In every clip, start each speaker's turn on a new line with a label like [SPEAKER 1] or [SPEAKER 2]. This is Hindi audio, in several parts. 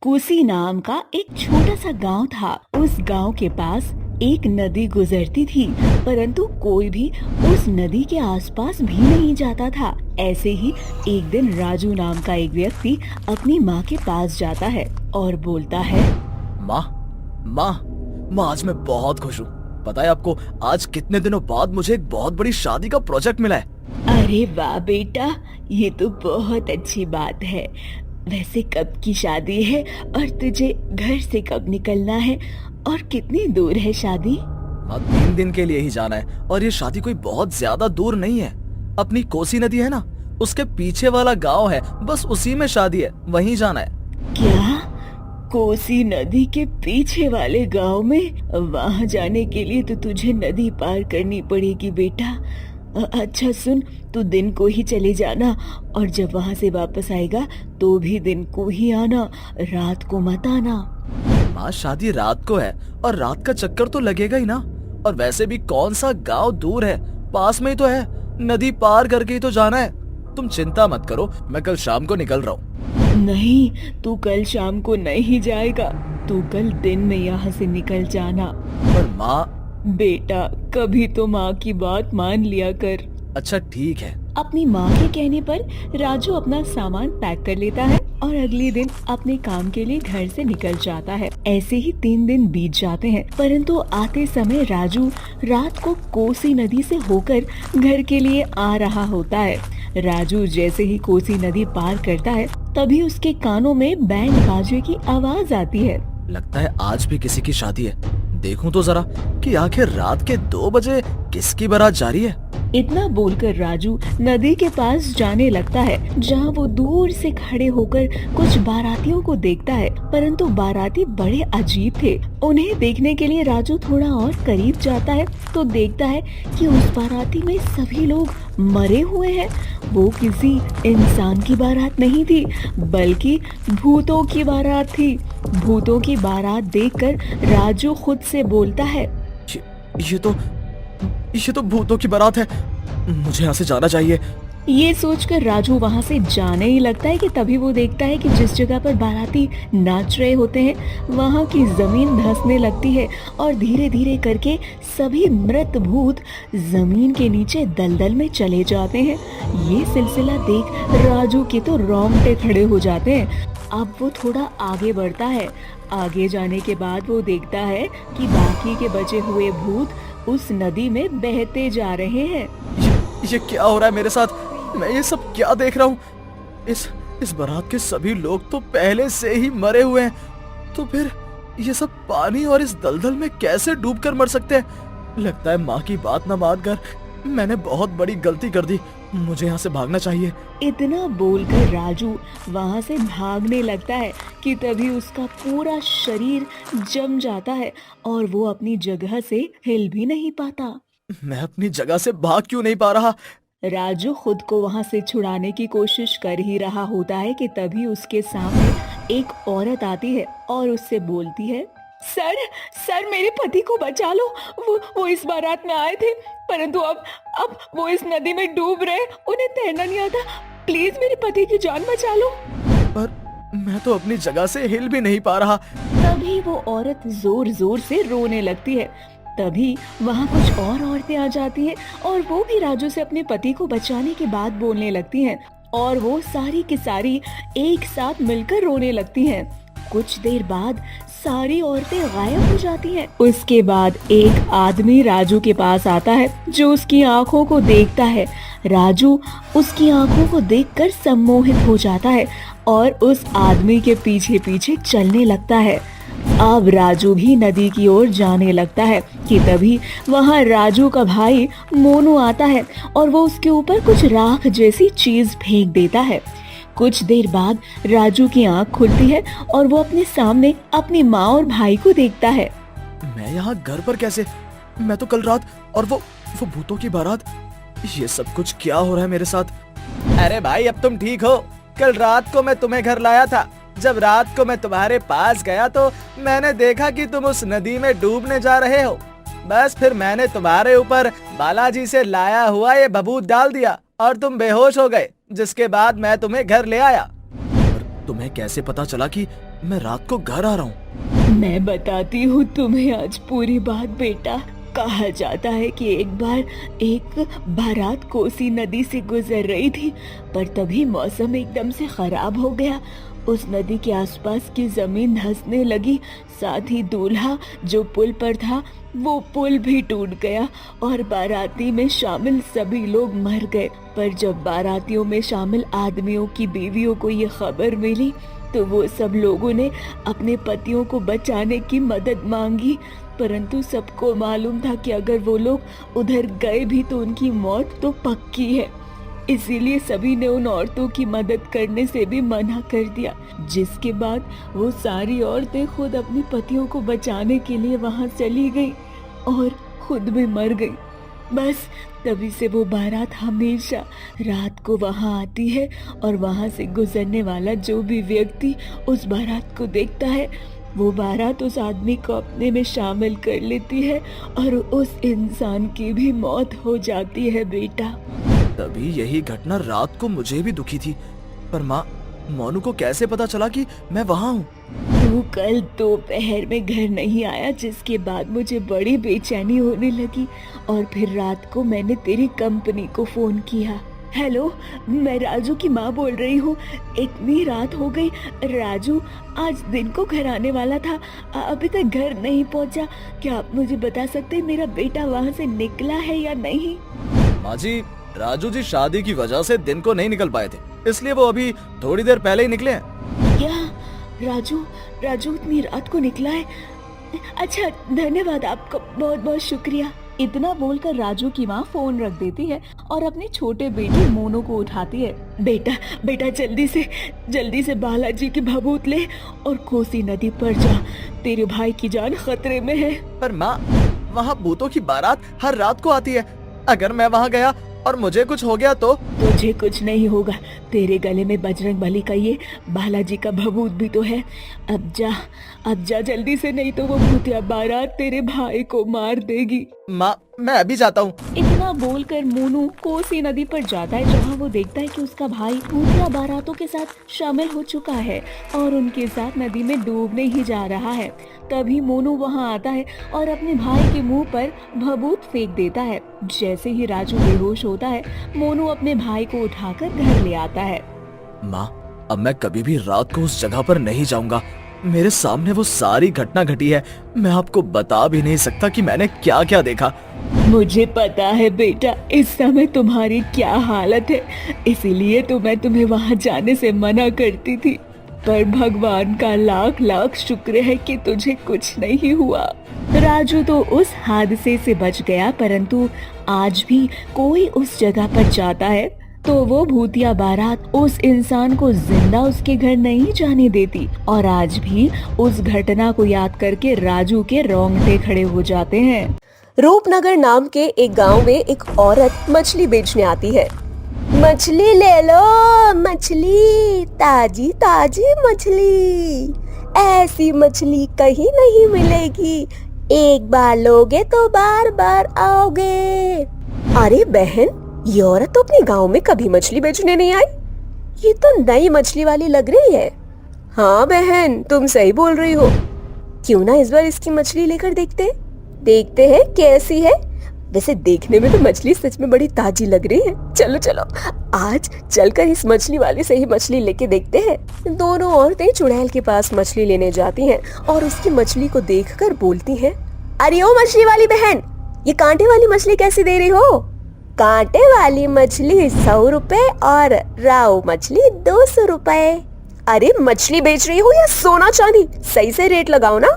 [SPEAKER 1] कोसी नाम का एक छोटा सा गांव था। उस गांव के पास एक नदी गुजरती थी, परंतु कोई भी उस नदी के आसपास भी नहीं जाता था। ऐसे ही एक दिन राजू नाम का एक व्यक्ति अपनी माँ के पास जाता है और बोलता है,
[SPEAKER 2] माँ माँ माँ, आज मैं बहुत खुश हूँ। पता है आपको, आज कितने दिनों बाद मुझे एक बहुत बड़ी शादी का प्रोजेक्ट मिला है।
[SPEAKER 1] अरे वाह बेटा, ये तो बहुत अच्छी बात है। वैसे कब की शादी है और तुझे घर से कब निकलना है और कितनी दूर है शादी?
[SPEAKER 2] माँ, 3 दिन के लिए ही जाना है और ये शादी कोई बहुत ज्यादा दूर नहीं है। अपनी कोसी नदी है ना, उसके पीछे वाला गांव है, बस उसी में शादी है, वहीं जाना है।
[SPEAKER 1] क्या? कोसी नदी के पीछे वाले गांव में? वहां जाने के लिए तो तुझे नदी पार करनी पड़ेगी बेटा। अच्छा सुन, तू दिन को ही चले जाना और जब वहां से वापस आएगा तो भी दिन को ही आना, रात को मत आना।
[SPEAKER 2] माँ, शादी रात को है और रात का चक्कर तो लगेगा ही ना। और वैसे भी कौन सा गांव दूर है, पास में ही तो है। नदी पार करके ही तो जाना है। तुम चिंता मत करो, मैं कल शाम को निकल रहा हूँ।
[SPEAKER 1] नहीं, तू कल शाम को नहीं जाएगा, तू कल दिन में यहाँ से निकल जाना।
[SPEAKER 2] पर माँ।
[SPEAKER 1] बेटा, कभी तो माँ की बात मान लिया कर।
[SPEAKER 2] अच्छा ठीक है।
[SPEAKER 1] अपनी माँ के कहने पर राजू अपना सामान पैक कर लेता है और अगले दिन अपने काम के लिए घर से निकल जाता है। ऐसे ही 3 दिन बीत जाते हैं, परंतु आते समय राजू रात को कोसी नदी से होकर घर के लिए आ रहा होता है। राजू जैसे ही कोसी नदी पार करता है, तभी उसके कानों में बैंड बाजे की आवाज आती है।
[SPEAKER 2] लगता है आज भी किसी की शादी है। देखूं तो जरा कि आखिर रात के 2 बजे किसकी बारात जा रही है।
[SPEAKER 1] इतना बोलकर राजू नदी के पास जाने लगता है, जहां वो दूर से खड़े होकर कुछ बारातियों को देखता है, परंतु बाराती बड़े अजीब थे। उन्हें देखने के लिए राजू थोड़ा और करीब जाता है तो देखता है कि उस बाराती में सभी लोग मरे हुए हैं। वो किसी इंसान की बारात नहीं थी, बल्कि भूतों की बारात थी। भूतों की बारात देखकर राजू खुद से बोलता है,
[SPEAKER 2] ये, ये तो ये तो भूतों की बारात है। मुझे यहाँ से जाना चाहिए।
[SPEAKER 1] ये सोचकर राजू वहां से जाने ही लगता है कि तभी वो देखता है कि जिस जगह पर बाराती नाच रहे होते हैं, वहां की जमीन धंसने लगती है और धीरे धीरे करके सभी मृत भूत जमीन के नीचे दलदल में चले जाते हैं। ये सिलसिला देख राजू के तो रोंगटे खड़े हो जाते हैं। अब वो थोड़ा आगे बढ़ता है। आगे जाने के बाद वो देखता है कि बाकी के बचे हुए भूत उस नदी में बहते जा रहे हैं।
[SPEAKER 2] ये क्या हो रहा है मेरे साथ? मैं ये सब क्या देख रहा हूँ? इस बारात के सभी लोग तो पहले से ही मरे हुए हैं, तो फिर ये सब पानी और इस दलदल में कैसे डूबकर मर सकते हैं? लगता है माँ की बात न मानकर मैंने बहुत बड़ी गलती कर दी। मुझे यहाँ से भागना चाहिए।
[SPEAKER 1] इतना बोलकर राजू वहां से भागने लगता है कि तभी उसका पूरा शरीर जम जाता है और वो अपनी जगह से हिल भी नहीं पाता।
[SPEAKER 2] मैं अपनी जगह से भाग क्यों नहीं पा रहा?
[SPEAKER 1] राजू खुद को वहां से छुड़ाने की कोशिश कर ही रहा होता है कि तभी उसके सामने एक औरत आती है और उससे बोलती है, सर सर मेरे पति को बचा लो। वो इस बारात में आए थे, परंतु अब वो इस नदी में डूब रहे, उन्हें तैरना नहीं आता। प्लीज मेरे पति की जान बचा लो।
[SPEAKER 2] पर मैं तो अपनी जगह से हिल भी नहीं पा रहा।
[SPEAKER 1] तभी वो औरत जोर जोर से रोने लगती है। तभी वहाँ कुछ और औरतें आ जाती हैं और वो भी राजू से अपने पति को बचाने की बात बोलने लगती हैं और वो सारी की सारी एक साथ मिलकर रोने लगती हैं। कुछ देर बाद सारी औरतें गायब हो जाती हैं। उसके बाद एक आदमी राजू के पास आता है, जो उसकी आंखों को देखता है। राजू उसकी आंखों को देखकर सम्मोहित हो जाता है और उस आदमी के पीछे पीछे चलने लगता है। अब राजू भी नदी की ओर जाने लगता है कि तभी वहाँ राजू का भाई मोनू आता है और वो उसके ऊपर कुछ राख जैसी चीज फेंक देता है। कुछ देर बाद राजू की आंख खुलती है और वो अपने सामने अपनी माँ और भाई को देखता है।
[SPEAKER 2] मैं यहाँ घर पर कैसे? मैं तो कल रात और वो भूतों की बारात, ये सब कुछ क्या हो रहा है मेरे साथ? अरे भाई, अब तुम ठीक हो? कल रात को मैं तुम्हें घर लाया था। जब रात को मैं तुम्हारे पास गया तो मैंने देखा कि तुम उस नदी में डूबने जा रहे हो। बस फिर मैंने तुम्हारे ऊपर बालाजी से लाया हुआ ये भभूत डाल दिया और तुम बेहोश हो गए, जिसके बाद मैं तुम्हें घर ले आया। पर तुम्हें कैसे पता चला कि मैं रात को घर आ रहा हूँ।
[SPEAKER 1] मैं बताती हूँ तुम्हें आज पूरी बात बेटा। कहा जाता है कि एक बार एक बारात कोसी नदी से गुजर रही थी, पर तभी मौसम एकदम से खराब हो गया। उस नदी के आसपास की जमीन धंसने लगी, साथ ही दूल्हा जो पुल पर था वो पुल भी टूट गया और बाराती में शामिल सभी लोग मर गए। पर जब बारातियों में शामिल आदमियों की बीवियों को ये खबर मिली तो वो सब लोगों ने अपने पतियों को बचाने की मदद मांगी, परंतु सबको मालूम था कि अगर वो लोग उधर गए भी तो उनकी मौत तो पक्की है। इसीलिए सभी ने उन औरतों की मदद करने से भी मना कर दिया, जिसके बाद वो सारी औरतें खुद अपने पतियों को बचाने के लिए वहां चली गई और खुद भी मर गई। बस तभी से वो बारात हमेशा रात को वहां आती है और वहां से गुजरने वाला जो भी व्यक्ति उस बारात को देखता है वो बारात उस आदमी को अपने में शामिल कर लेती है और उस इंसान की भी मौत हो जाती है बेटा।
[SPEAKER 2] तभी यही घटना रात को मुझे भी दुखी थी, पर माँ मोनू को कैसे पता चला कि मैं वहाँ हूँ?
[SPEAKER 1] तू कल दोपहर में घर नहीं आया, जिसके बाद मुझे बड़ी बेचैनी होने लगी और फिर रात को मैंने तेरी कंपनी को फोन किया। हेलो, मैं राजू की माँ बोल रही हूँ। इतनी रात हो गई, राजू आज दिन को घर आने वाला था, अभी तक घर नहीं पहुँचा। क्या आप मुझे बता सकते हैं मेरा बेटा वहाँ से निकला है या नहीं?
[SPEAKER 2] माँ जी, राजू जी शादी की वजह से दिन को नहीं निकल पाए थे, इसलिए वो अभी थोड़ी देर पहले ही निकले हैं।
[SPEAKER 1] क्या राजू इतनी रात को निकला है? अच्छा, धन्यवाद आपका, बहुत बहुत शुक्रिया। इतना बोलकर राजू की माँ फोन रख देती है और अपने छोटे बेटे मोनू को उठाती है। बेटा जल्दी से बालाजी की भभूत ले और कोसी नदी पर जा, तेरे भाई की जान खतरे में है।
[SPEAKER 2] पर माँ, वहाँ भूतों की बारात हर रात को आती है, अगर मैं वहाँ गया और मुझे कुछ हो गया तो?
[SPEAKER 1] तुझे कुछ नहीं होगा, तेरे गले में बजरंगबली का ये बालाजी का भभूत भी तो है। अब जा जल्दी से, नहीं तो वो भूतिया बारात तेरे भाई को मार देगी।
[SPEAKER 2] माँ, मैं अभी जाता हूँ।
[SPEAKER 1] इतना बोलकर मोनू कोसी नदी पर जाता है, जहाँ वो देखता है कि उसका भाई भूतिया बारातों के साथ शामिल हो चुका है और उनके साथ नदी में डूबने ही जा रहा है। तभी मोनू वहाँ आता है और अपने भाई के मुंह पर भभूत फेंक देता है। जैसे ही राजू बेहोश होता है, मोनू अपने भाई को उठाकर घर ले आता है।
[SPEAKER 2] माँ, अब मैं कभी भी रात को उस जगह पर नहीं जाऊंगा। मेरे सामने वो सारी घटना घटी है, मैं आपको बता भी नहीं सकता कि मैंने क्या क्या देखा।
[SPEAKER 1] मुझे पता है बेटा, इस समय तुम्हारी क्या हालत है, इसीलिए तो मैं तुम्हें वहाँ जाने से मना करती थी। पर भगवान का लाख लाख शुक्र है कि तुझे कुछ नहीं हुआ। राजू तो उस हादसे से बच गया, परंतु आज भी कोई उस जगह पर जाता है तो वो भूतिया बारात उस इंसान को जिंदा उसके घर नहीं जाने देती। और आज भी उस घटना को याद करके राजू के रोंगटे खड़े हो जाते हैं।
[SPEAKER 3] रूपनगर नाम के एक गांव में एक औरत मछली बेचने आती है। मछली ले लो, मछली, ताजी ताजी मछली, ऐसी मछली कहीं नहीं मिलेगी, एक बार लोगे तो बार बार आओगे। अरे बहन, ये औरत तो अपने गांव में कभी मछली बेचने नहीं आई, ये तो नई मछली वाली लग रही है। हाँ बहन, तुम सही बोल रही हो, क्यों ना इस बार इसकी मछली लेकर देखते हैं कैसी है। वैसे देखने में तो मछली सच में बड़ी ताजी लग रही है। चलो चलो, आज चलकर इस मछली वाले से ही मछली लेके देखते हैं। दोनों औरतें चुड़ैल के पास मछली लेने जाती हैं और उसकी मछली को देखकर बोलती हैं, अरे ओ मछली वाली बहन, ये कांटे वाली मछली कैसे दे रही हो? कांटे वाली मछली 100 रुपए और राव मछली 200 रुपए। अरे मछली बेच रही हो या सोना चांदी, सही से रेट लगाओ ना।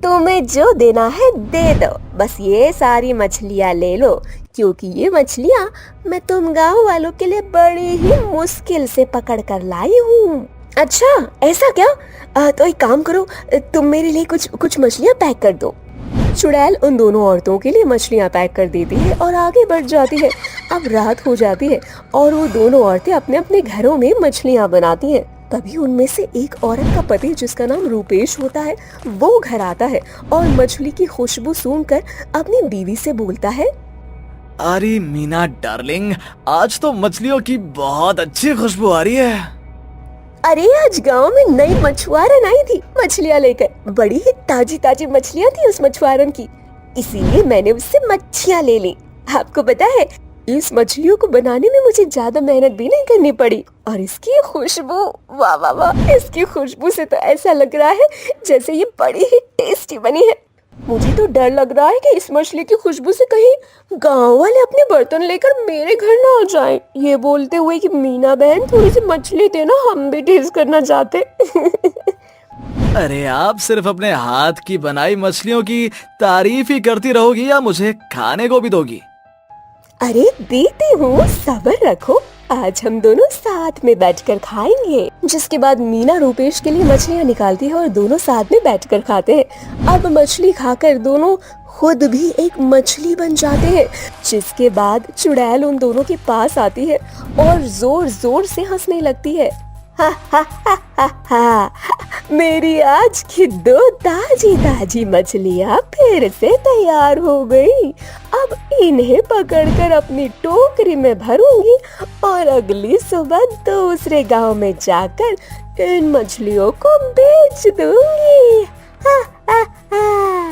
[SPEAKER 3] तुम्हें जो देना है दे दो, बस ये सारी मछलियाँ ले लो, क्योंकि ये मछलियाँ मैं तुम गांव वालों के लिए बड़ी ही मुश्किल से पकड़ कर लाई हूँ। अच्छा ऐसा क्या? तो एक काम करो, तुम मेरे लिए कुछ मछलियाँ पैक कर दो। चुड़ैल उन दोनों औरतों के लिए मछलियाँ पैक कर देती है और आगे बढ़ जाती है। अब रात हो जाती है और वो दोनों औरतें अपने अपने घरों में मछलियाँ बनाती हैं। तभी उनमें से एक औरत का पति, जिसका नाम रूपेश होता है, वो घर आता है और मछली की खुशबू सूंघकर अपनी बीवी से बोलता है,
[SPEAKER 2] अरे मीना डार्लिंग, आज तो मछलियों की बहुत अच्छी खुशबू आ रही है।
[SPEAKER 3] अरे आज गांव में नई मछुआरन आई थी मछलियाँ लेकर। बड़ी ही ताजी ताजी मछलियाँ थी उस मछुआरन की, इसीलिए मैंने उससे मच्छियाँ ले ली। आपको पता है, इस मछलियों को बनाने में मुझे ज्यादा मेहनत भी नहीं करनी पड़ी। और इसकी खुशबू, वाह वाह वाह, इसकी खुशबू से तो ऐसा लग रहा है जैसे ये बड़ी ही टेस्टी बनी है। मुझे तो डर लग रहा है कि इस मछली की खुशबू से कहीं गांव वाले अपने बर्तन लेकर मेरे घर ना आ जाएं, ये बोलते हुए कि मीना बहन थोड़ी सी मछली देना, हम भी टेस्ट करना चाहते।
[SPEAKER 2] अरे आप सिर्फ अपने हाथ की बनाई मछलियों की तारीफ ही करती रहोगी या मुझे खाने को भी दोगी?
[SPEAKER 3] अरे देती हूँ, सब्र रखो। आज हम दोनों साथ में बैठकर खाएंगे। जिसके बाद मीना रूपेश के लिए मछलियाँ निकालती है और दोनों साथ में बैठकर खाते हैं। अब मछली खाकर दोनों खुद भी एक मछली बन जाते हैं। जिसके बाद चुड़ैल उन दोनों के पास आती है और जोर जोर से हंसने लगती है। हा हा हा हा हा, मेरी आज की 2 ताजी ताजी मछलियाँ फिर से तैयार हो गई। अब इन्हें पकड़कर अपनी टोकरी में भरूंगी और अगली सुबह दूसरे गांव में जाकर इन मछलियों को बेच दूंगी। हा हा हा।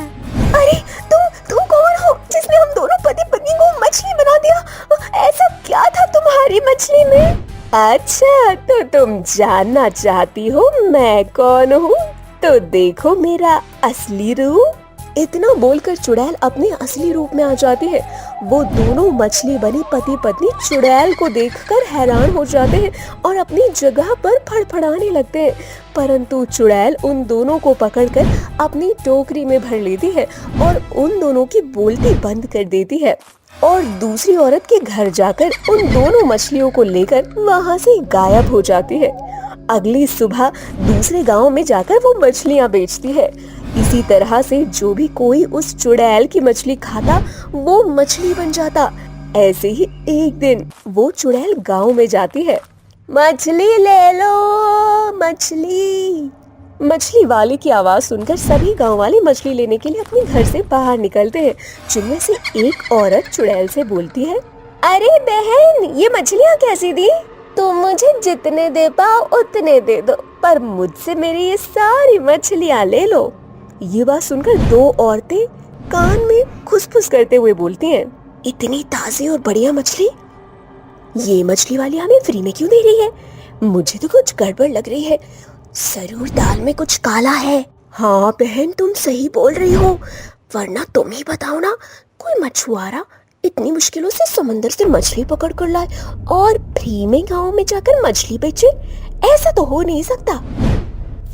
[SPEAKER 3] अरे तुम कौन हो जिसने हम दोनों पति पत्नी को मछली बना दिया? ऐसा क्या था तुम्हारी मछली में? अच्छा, तो तुम जानना चाहती हो मैं कौन हूँ? तो देखो मेरा असली रूप। इतना बोलकर चुड़ैल अपने असली रूप में आ जाती है। वो दोनों मछली बनी पति पत्नी चुड़ैल को देखकर हैरान हो जाते हैं और अपनी जगह पर फड़फड़ाने लगते हैं। परंतु चुड़ैल उन दोनों को पकड़कर अपनी टोकरी में भर लेती है और उन दोनों की बोलती बंद कर देती है और दूसरी औरत के घर जाकर उन दोनों मछलियों को लेकर वहाँ से गायब हो जाती है। अगली सुबह दूसरे गांव में जाकर वो मछलियाँ बेचती है। इसी तरह से जो भी कोई उस चुड़ैल की मछली खाता वो मछली बन जाता। ऐसे ही एक दिन वो चुड़ैल गांव में जाती है। मछली ले लो मछली। मछली वाले की आवाज सुनकर सभी गांव वाले मछली लेने के लिए अपने घर से बाहर निकलते हैं। जिनमें से एक औरत चुड़ैल से बोलती है, अरे बहन, ये मछलियाँ कैसी दी? तुम मुझे जितने दे पाओ उतने दे दो, पर मुझसे मेरी ये सारी मछलियाँ ले लो। ये बात सुनकर 2 औरतें कान में खुसफुस करते हुए बोलती हैं, इतनी ताजी और बढ़िया मछली ये मछली वाली हमें फ्री में क्यों दे रही है? मुझे तो कुछ गड़बड़ लग रही है, जरूर दाल में कुछ काला है। हाँ बहन, तुम सही बोल रही हो, वरना तुम ही बताओ ना, कोई मछुआरा इतनी मुश्किलों से समंदर से मछली पकड़ कर लाए और फ्री में गांव में जाकर मछली बेचे? ऐसा तो हो नहीं सकता।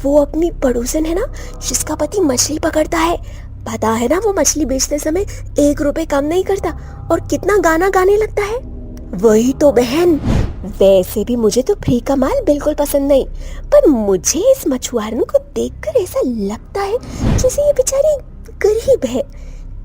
[SPEAKER 3] वो अपनी पड़ोसन है ना, जिसका पति मछली पकड़ता है, पता है ना वो मछली बेचते समय 1 रुपए कम नहीं करता और कितना गाना गाने लगता है। वही तो बहन, वैसे भी मुझे तो फ्री का माल बिल्कुल पसंद नहीं, पर मुझे इस मछुआरन को देखकर ऐसा लगता है जैसे ये बेचारी गरीब है।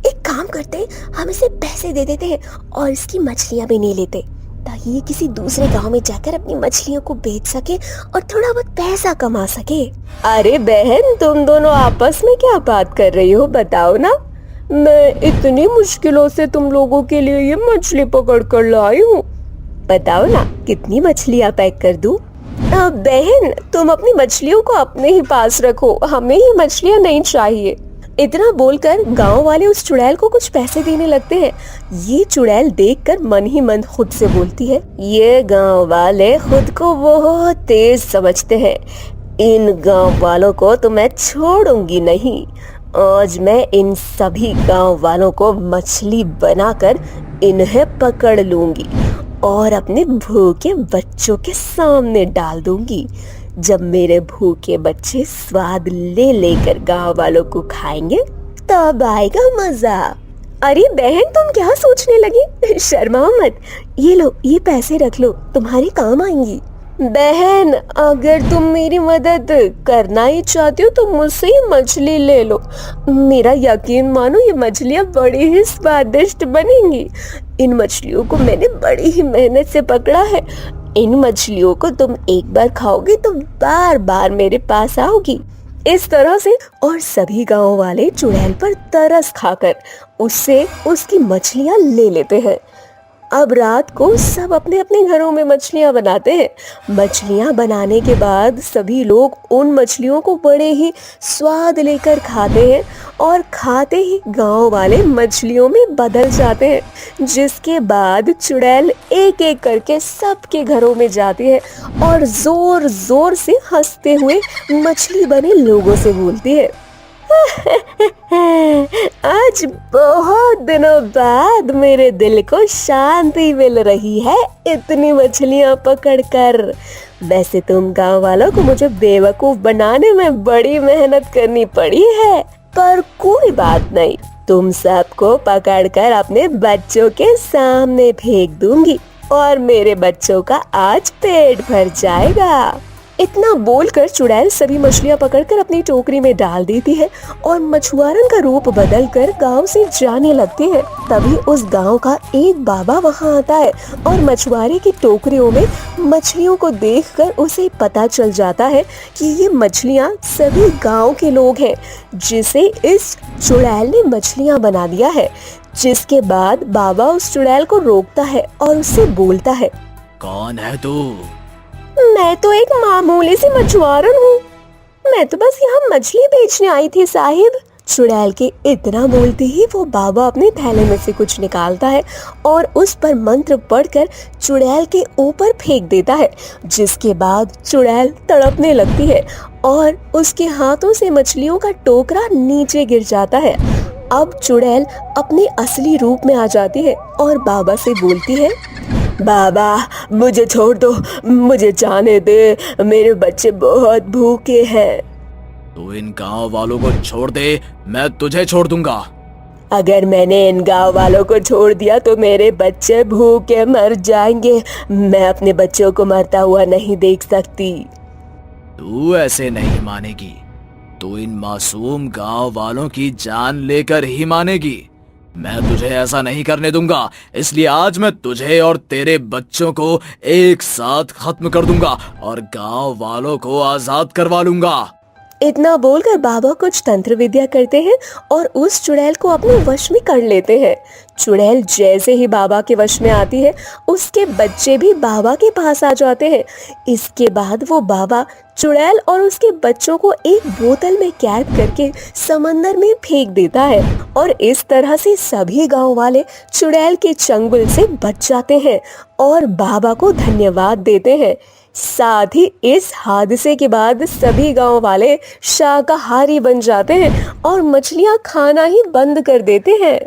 [SPEAKER 3] एक काम करते, हम इसे पैसे दे देते हैं और इसकी मछलियाँ भी नहीं लेते, ताकि ये किसी दूसरे गांव में जाकर अपनी मछलियों को बेच सके और थोड़ा बहुत पैसा कमा सके। अरे बहन, तुम दोनों आपस में क्या बात कर रही हो, बताओ ना। मैं इतनी मुश्किलों से तुम लोगों के लिए ये मछली पकड़ कर लाई हूँ, बताओ ना कितनी मछलियाँ पैक कर दूँ? बहन, तुम अपनी मछलियों को अपने ही पास रखो, हमें ये मछलियाँ नहीं चाहिए। इतना बोलकर गांव वाले उस चुड़ैल को कुछ पैसे देने लगते हैं। ये चुड़ैल देखकर मन ही मन खुद से बोलती है, ये गांव वाले खुद को बहुत तेज समझते हैं, इन गांव वालों को तो मैं छोड़ूंगी नहीं। आज मैं इन सभी गांव वालों को मछली बनाकर इन्हें पकड़ लूंगी और अपने भूखे बच्चों के सामने डाल दूंगी। जब मेरे भूखे बच्चे स्वाद ले लेकर गांव वालों को खाएंगे तब आएगा मजा। अरे बहन, तुम क्या सोचने लगी? शर्माओ मत, ये लो, ये पैसे रख लो, तुम्हारे काम आएंगी। बहन, अगर तुम मेरी मदद करना ही चाहती हो तो मुझसे ये मछली ले लो। मेरा यकीन मानो, ये मछलियाँ बड़ी ही स्वादिष्ट बनेंगी। इन मछलियों को मैंने बड़ी ही मेहनत से पकड़ा है। इन मछलियों को तुम एक बार खाओगे तो बार बार मेरे पास आओगी। इस तरह से और सभी गांव वाले चुड़ैल पर तरस खाकर उससे उसकी मछलियाँ ले लेते हैं। अब रात को सब अपने अपने घरों में मछलियां बनाते हैं। मछलियां बनाने के बाद सभी लोग उन मछलियों को बड़े ही स्वाद लेकर खाते हैं और खाते ही गांव वाले मछलियों में बदल जाते हैं। जिसके बाद चुड़ैल एक एक करके सबके घरों में जाती है और जोर जोर से हंसते हुए मछली बने लोगों से बोलती है, आज बहुत दिनों बाद मेरे दिल को शांति मिल रही है इतनी मछलियां पकड़कर। वैसे तुम गांव वालों को मुझे बेवकूफ बनाने में बड़ी मेहनत करनी पड़ी है, पर कोई बात नहीं, तुम सबको पकड़कर अपने बच्चों के सामने फेंक दूंगी और मेरे बच्चों का आज पेट भर जाएगा। इतना बोलकर चुड़ैल सभी मछलियां पकड़कर अपनी टोकरी में डाल देती है और मछुआरन का रूप बदलकर गांव से जाने लगती है। तभी उस गांव का एक बाबा वहां आता है और मछुआरे की टोकरियों में मछलियों को देखकर उसे पता चल जाता है कि ये मछलियां सभी गांव के लोग हैं, जिसे इस चुड़ैल ने मछलियां बना दिया है। जिसके बाद बाबा उस चुड़ैल को रोकता है और उससे बोलता है,
[SPEAKER 2] कौन है तू?
[SPEAKER 3] मैं तो एक मामूली सी मछुआरन हूँ, मैं तो बस यहाँ मछली बेचने आई थी साहिब। चुड़ैल के इतना बोलते ही वो बाबा अपने थैले में से कुछ निकालता है और उस पर मंत्र पढ़कर चुड़ैल के ऊपर फेंक देता है। जिसके बाद चुड़ैल तड़पने लगती है और उसके हाथों से मछलियों का टोकरा नीचे गिर जाता है। अब चुड़ैल अपने असली रूप में आ जाती है और बाबा से बोलती है, बाबा मुझे छोड़ दो, मुझे जाने दे, मेरे बच्चे बहुत भूखे हैं।
[SPEAKER 2] तू इन गांव वालों को छोड़ दे, मैं तुझे छोड़ दूंगा।
[SPEAKER 3] अगर मैंने इन गांव वालों को छोड़ दिया तो मेरे बच्चे भूखे मर जाएंगे, मैं अपने बच्चों को मरता हुआ नहीं देख सकती।
[SPEAKER 2] तू ऐसे नहीं मानेगी, तू इन मासूम गांव वालों की जान लेकर ही मानेगी। मैं तुझे ऐसा नहीं करने दूंगा, इसलिए आज मैं तुझे और तेरे बच्चों को एक साथ खत्म कर दूंगा और गांव वालों को आजाद करवा लूंगा।
[SPEAKER 3] इतना बोलकर बाबा कुछ तंत्र विद्या करते हैं और उस चुड़ैल को अपने वश में कर लेते हैं। चुड़ैल जैसे ही बाबा के वश में आती है, उसके बच्चे भी बाबा के पास आ जाते हैं। इसके बाद वो बाबा चुड़ैल और उसके बच्चों को एक बोतल में कैद करके समंदर में फेंक देता है और इस तरह से सभी गांव वाले चुड़ैल के चंगुल से बच जाते हैं और बाबा को धन्यवाद देते हैं। साथ ही इस हादसे के बाद सभी गांव वाले शाकाहारी बन जाते हैं और मछलियां खाना ही बंद कर देते हैं।